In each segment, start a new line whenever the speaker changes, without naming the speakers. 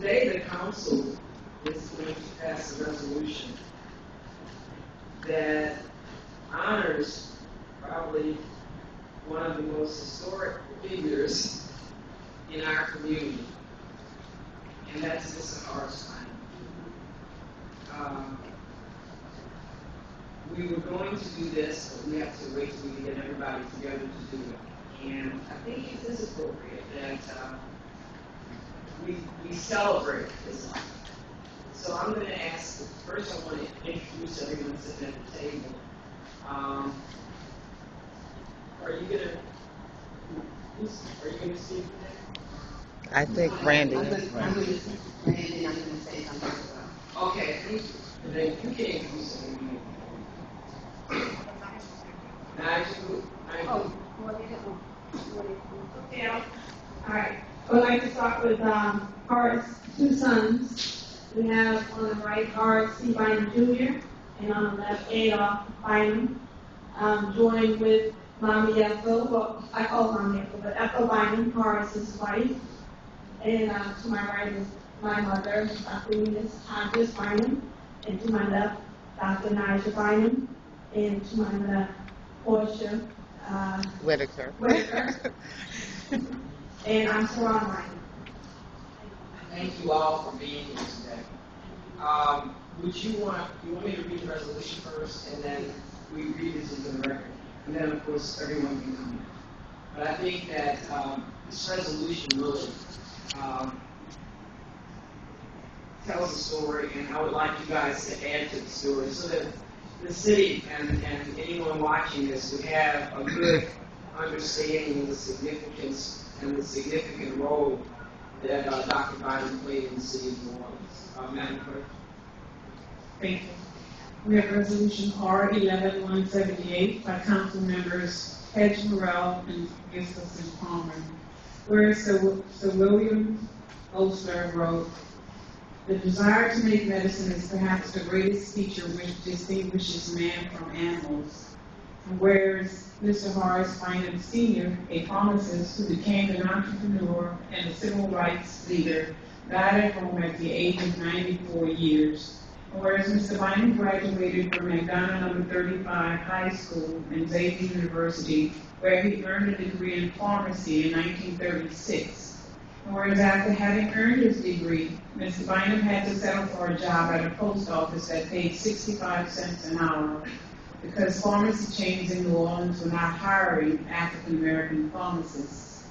Today, the council is going to pass a resolution that honors probably one of the most historic figures in our community, and that's Mr. Horace Bynum. We were going to do this, but we have to wait till we get everybody together to do it. And I think it is appropriate that we celebrate his life. So I'm going to ask, first I want to introduce everyone sitting at the table. Are you going to speak today?
I think Randy.
I'm going to speak to Randy, and I'm going to say something as well.
Okay, thank you. And then you can introduce everyone.
Okay, all right. I would like to start with Horace's two sons. We have on the right Horace C Bynum Jr. and on the left Adolph Bynum. Joined with Mommy Ethel, well, I call Mommy Ethel, but Ethel Bynum, Horace's wife. And to my right is my mother, Dr. Eunice Hodges Bynum. And to my left, Dr. Nigel Bynum. And to my left, Portia
Whitaker.
And I'm Saran Bynum.
Thank you all for being here today. You want me to read the resolution first, and then we read this into the record, and then of course everyone can come in. But I think that this resolution really tells a story, and I would like you guys to add to the story so that the city and anyone watching this would have a good understanding of the significance and the significant role that Dr. Bynum played in the city of New Orleans. Madam Clerk.
Thank you. We have Resolution R11178 by Council Members Hedge Morrell and Gustafson Palmer. Whereas Sir William Osler wrote, "The desire to make medicine is perhaps the greatest feature which distinguishes man from animals." And whereas Mr. Horace Bynum Sr., a pharmacist who became an entrepreneur and a civil rights leader, died at home at the age of 94 years. And whereas Mr. Bynum graduated from McDonough No. 35 High School and Xavier University, where he earned a degree in pharmacy in 1936. And whereas after having earned his degree, Mr. Bynum had to settle for a job at a post office that paid 65 cents an hour because pharmacy chains in New Orleans were not hiring African-American pharmacists.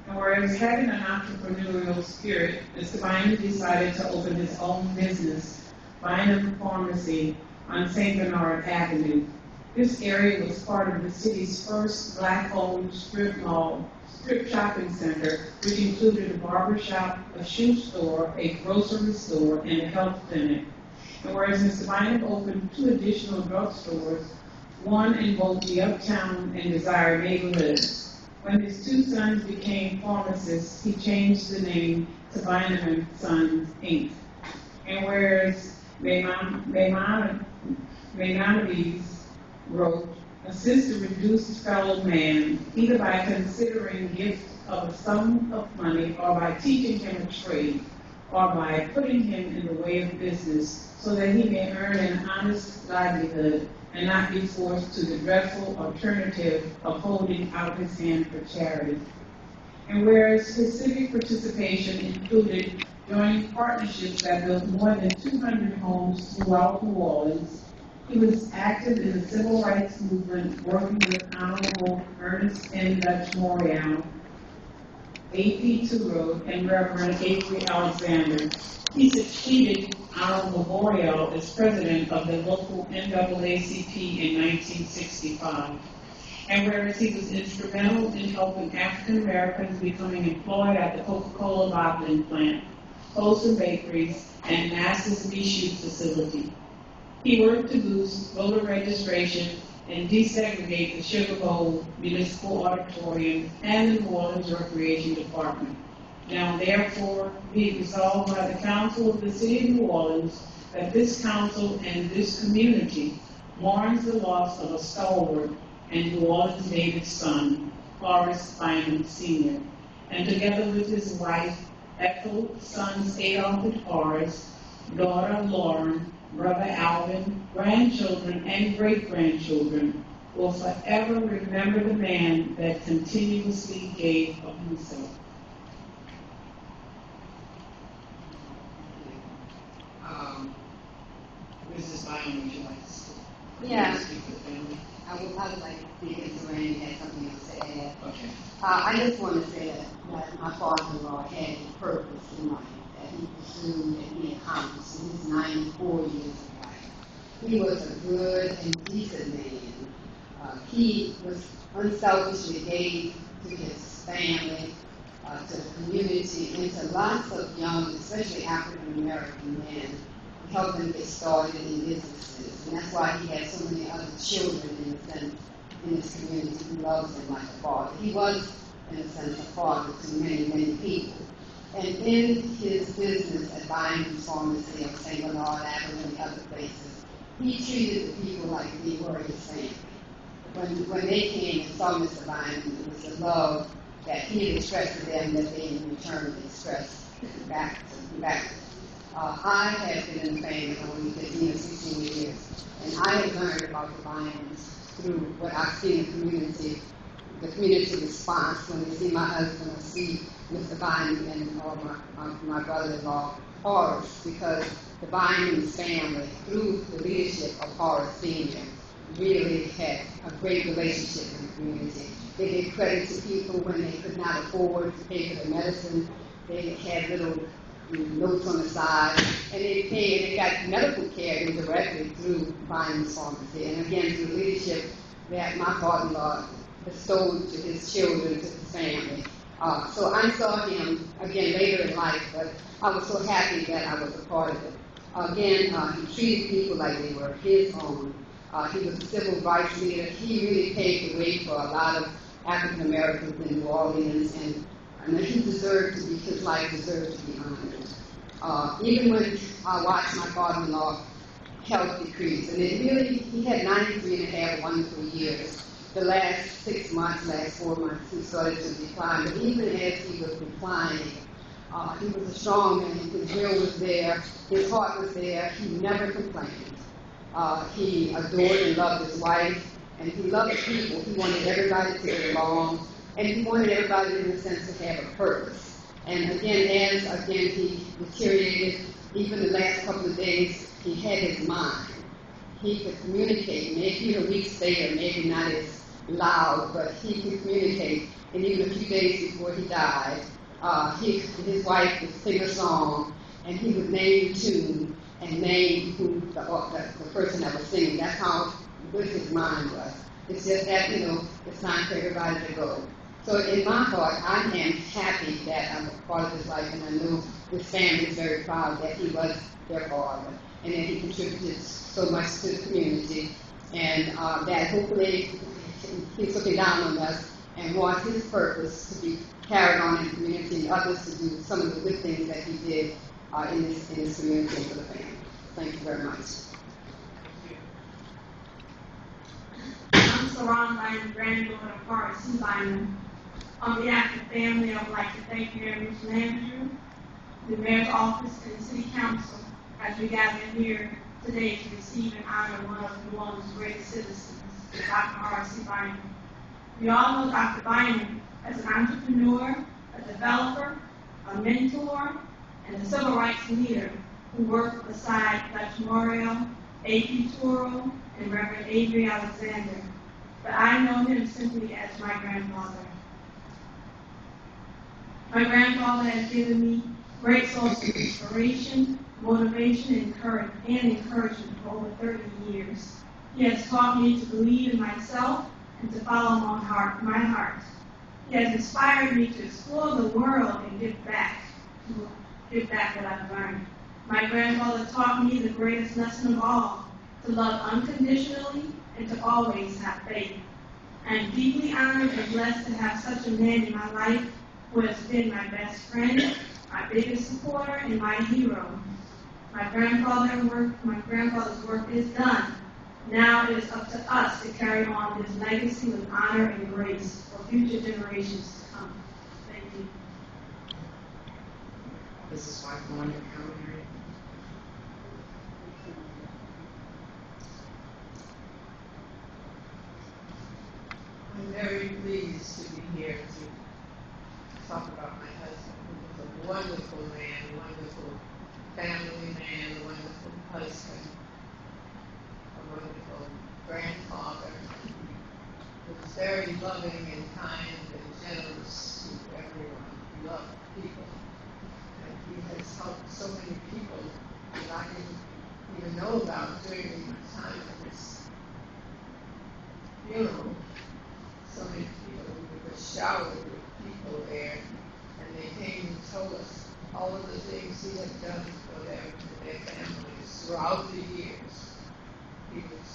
And whereas having an entrepreneurial spirit, Mr. Bynum decided to open his own business, Bynum Pharmacy, on St. Bernard Avenue. This area was part of the city's first black-owned strip shopping center, which included a barber shop, a shoe store, a grocery store, and a health clinic. And whereas Mr. Bynum opened 2 additional drugstores, one in both the Uptown and Desire neighborhoods. When his 2 sons became pharmacists, he changed the name to Bynum & Sons, Inc. And whereas Maimonides wrote, "Assist a reduced fellow man, either by considering gift of a sum of money, or by teaching him a trade, or by putting him in the way of business, so that he may earn an honest livelihood, and not be forced to the dreadful alternative of holding out his hand for charity." And whereas his civic participation included joining partnerships that built more than 200 homes throughout New Orleans, he was active in the civil rights movement, working with Honorable Ernest N. Dutch Morial, A.P. Turo, and Reverend Avery Alexander. He succeeded Honorable Morial as president of the local NAACP in 1965. And whereas he was instrumental in helping African Americans becoming employed at the Coca-Cola bottling plant, Folsom Bakeries, and Nassau's Michoud facility. He worked to boost voter registration and desegregate the Sugar Bowl Municipal Auditorium and the New Orleans Recreation Department. Now, therefore, be it resolved by the Council of the City of New Orleans that this council and this community mourns the loss of a stalwart and New Orleans native son, Horace Bynum Sr., and together with his wife Ethel, sons Adolph and Horace, daughter Lauren, brother Alvin, grandchildren and great-grandchildren will forever remember the man that continuously gave of himself. Mrs. Bynum, would you like to speak?
Yeah.
Speak for the family?
I would like to speak if Randy had something else to add.
Okay.
I just want to say that my father-in-law had a purpose in life that he pursued and he accomplished in his 94 years of life. He was a good and decent man. He was unselfishly gave to his family, to the community, and to lots of young, especially African American men, to help them get started in businesses. And that's why he had so many other children in his community who loves him like a father. He was, in a sense, a father to many, many people. And in his business at Bynum Pharmacy of St. Bernard Avenue and other places, he treated the people like they were his family. When they came and saw Mr. Bynum, it was the love that he had expressed to them that they in return expressed back to him. I have been in the family for only 15 or 16 years, and I have learned about the Bynums through what I've seen in the community response when they see my husband or see Mr. Bynum and my brother-in-law, Horace, because the Bynum's family, through the leadership of Horace Sr., really had a great relationship in the community. They gave credit to people when they could not afford to pay for their medicine. They had little notes on the side, and they got medical care indirectly through Bynum Pharmacy. And again, through the leadership that my father-in-law bestowed to his children, to his family. So I saw him again later in life, but I was so happy that I was a part of it. Again, he treated people like they were his own. He was a civil rights leader. He really paved the way for a lot of African Americans in New Orleans, and he deserved to be, his life deserved to be honored. Even when I watched my father-in-law health decrease, and he had 93 and a half wonderful years. The last 4 months, he started to decline. But even as he was declining, he was a strong man. His will was there. His heart was there. He never complained. He adored and loved his wife, and he loved people. He wanted everybody to get along, and he wanted everybody, in a sense, to have a purpose. And again, as he deteriorated, even the last couple of days, he had his mind. He could communicate, maybe a week later, maybe not as loud, but he could communicate. And even a few days before he died, his wife would sing a song, and he would name the tune and name who the person that was singing. That's how good his mind was. It's just that, it's time for everybody to go. So in my heart, I am happy that I'm a part of his life, and I know his family is very proud that he was their father, and that he contributed so much to the community, and that hopefully he's looking down on us and wants his purpose to be carried on in the community and others to do some of the good things that he did in this community and for the family. Thank you very much.
I'm surrounded by the granddaughter of Horace C Bynum. On behalf of the family, I would like to thank Mayor Mr. Andrew, the Mayor's Office, and the City Council as we gather here today to receive and honor one of New Orleans' greatest citizens, Dr. Horace C Bynum. We all know Dr. Bynum as an entrepreneur, a developer, a mentor, and a civil rights leader who worked beside Dutch Morial, A.P. Toro, and Reverend Avery Alexander. But I know him simply as my grandfather. My grandfather has given me great sources of inspiration, motivation, and encouragement for over 30 years. He has taught me to believe in myself and to follow my heart. He has inspired me to explore the world and give back what I've learned. My grandfather taught me the greatest lesson of all, to love unconditionally and to always have faith. I am deeply honored and blessed to have such a man in my life who has been my best friend, my biggest supporter, and my hero. My grandfather's work is done. Now it is up to us to carry on his legacy with honor and grace for future generations to come. Thank you.
Is his wife on your calendar?
I'm very pleased to be here to talk about my husband, who was a wonderful man, a wonderful family man, a wonderful husband, a wonderful grandfather. He was very loving and kind and generous to everyone. He loved people. And he has helped so many people that I didn't even know about during my time at his funeral. So many people, we were showered with people there, and they came and told us all of the things he had done for them and their families throughout the years. He was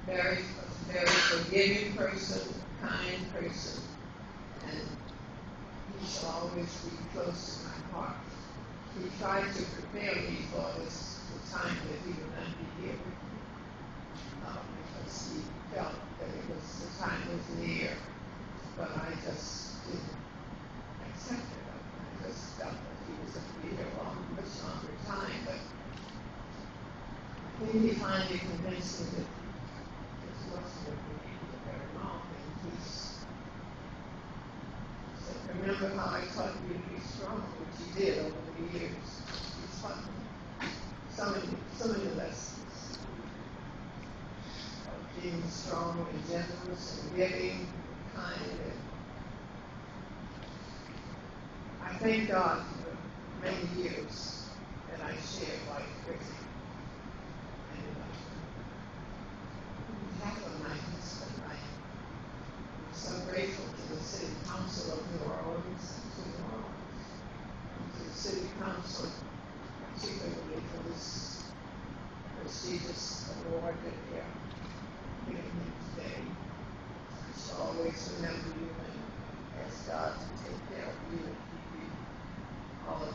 a very forgiving person, kind person, and he shall always be close to my heart. He tried to prepare me for this, the time that he would not be here with me, because he felt that the time was near, but I just didn't accept it. I just felt that he was going to be here a much longer time, but then he finally convinced me that this wasn't going to be very long, and he said, remember how I taught you to be strong, which he did over the years. He taught me so many lessons. Being strong and generous and giving and kind. And I thank God for many years that I shared life with him. And on behalf of my husband, I'm so grateful to the City Council of New Orleans and to the City Council, particularly for this prestigious award that they are giving me today. I shall always remember you and ask God to take care of you and keep you, all of you.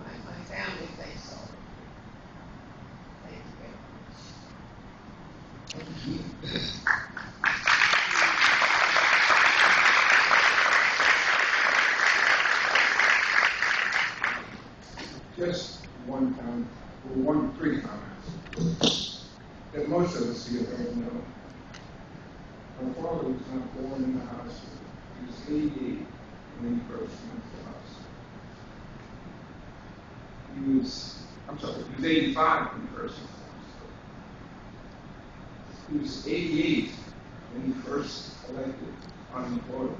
And my family thanks all of you. Thank you very much. Thank you.
Just three comments that most of us here don't know. My father was not born in the hospital. He was 88 when he first went to the hospital. He was 85 when he first went to the hospital. He was 88 when he first elected unemployed.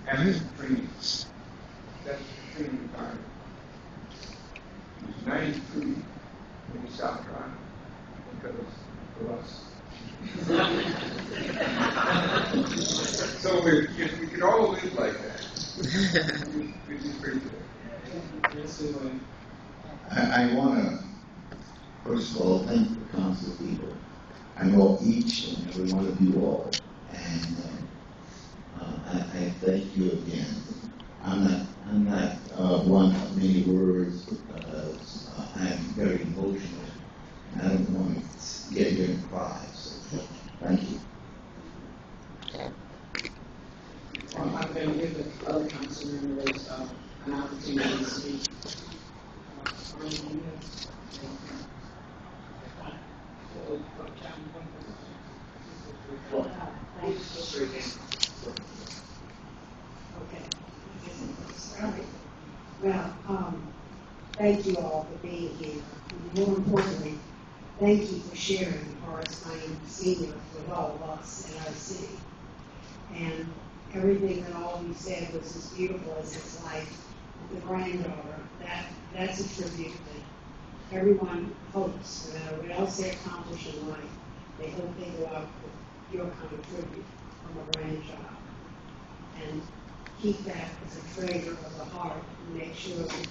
After Katrina. That's Katrina retired. He was 93 when he stopped driving because of us. So if we could all live like that, we'd be pretty good.
I want to, first of all, thank the council people. I know each and every one of you all, and I thank you again. I'm not one of many words because I'm very emotional, and I don't want to get here and cry. So thank you.
I'm going to give the other council members an opportunity to speak.
Well, thank you all for being here. More importantly, thank you for sharing Horace Bynum Sr. with all of us in our city. And everything that all of you said was as beautiful as his life with the granddaughter. That's a tribute that everyone hopes, no matter what else they accomplish in life, they hope they go out with your kind of tribute from a grandchild. And keep that as a treasure of the heart and make sure that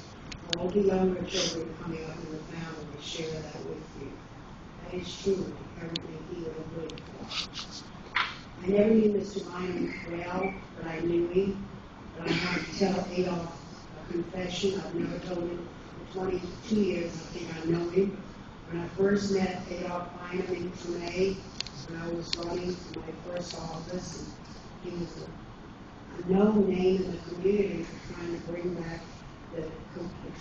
all the younger children coming up in the family share that with you. That is truly everything he would have lived for. I never knew Mr. Bynum well, but I knew him. But I had to tell Adolph a confession. I've never told him. For 22 years, I think I know him. When I first met Adolph Bynum in Tremay, when I was running for my first office, and he was known name in the community for trying to bring back the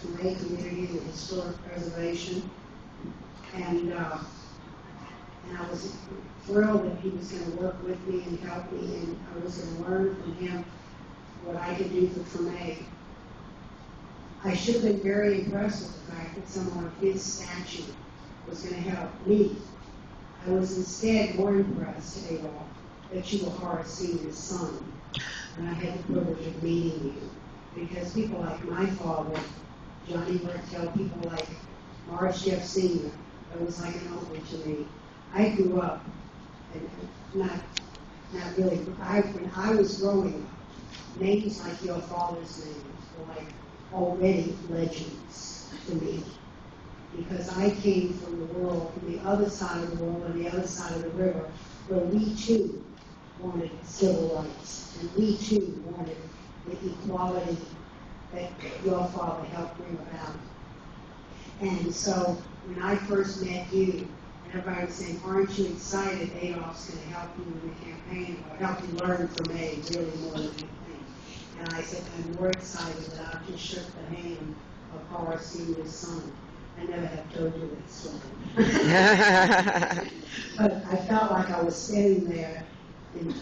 Treme community and the historic preservation. And I was thrilled that he was going to work with me and help me, and I was going to learn from him what I could do for Treme. I should have been very impressed with the fact that someone of his stature was going to help me. I was instead more impressed, Adolph, that you were Horace Sr.'s son, and I had the privilege of meeting you. Because people like my father, Johnny Martell, people like Morris Jeff Sr., that was like an uncle to me. I grew up, and not really, when I was growing up, names like your father's names were like already legends to me. Because I came from the world, from the other side of the world, on the other side of the river, where we too wanted civil rights, and we too wanted the equality that your father helped bring about. And so when I first met you, and everybody was saying, aren't you excited Adolph's going to help you in the campaign, or help you learn from me, really more than anything. And I said, I'm more excited that I just shook the hand of Horace Sr.'s son. I never have told you that story. But I felt like I was standing there, and,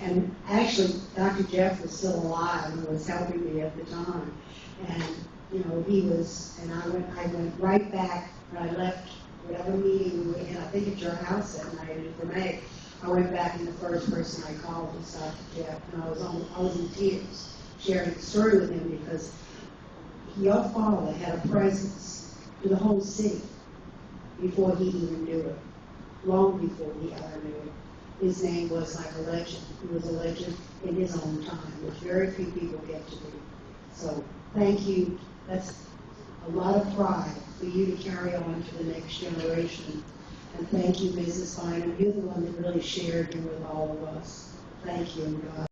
and actually Dr. Jeff was still alive and was helping me at the time. And, he was, and I went right back when I left whatever meeting we were in, I think at your house that night in May. I went back, and the first person I called was Dr. Jeff, and I was in tears sharing the story with him, because your father had a presence to the whole city before he even knew it, long before he ever knew it. His name was like a legend. He was a legend in his own time, which very few people get to be. So thank you. That's a lot of pride for you to carry on to the next generation. And thank you, Mrs. Bynum. You're the one that really shared you with all of us. Thank you, and God.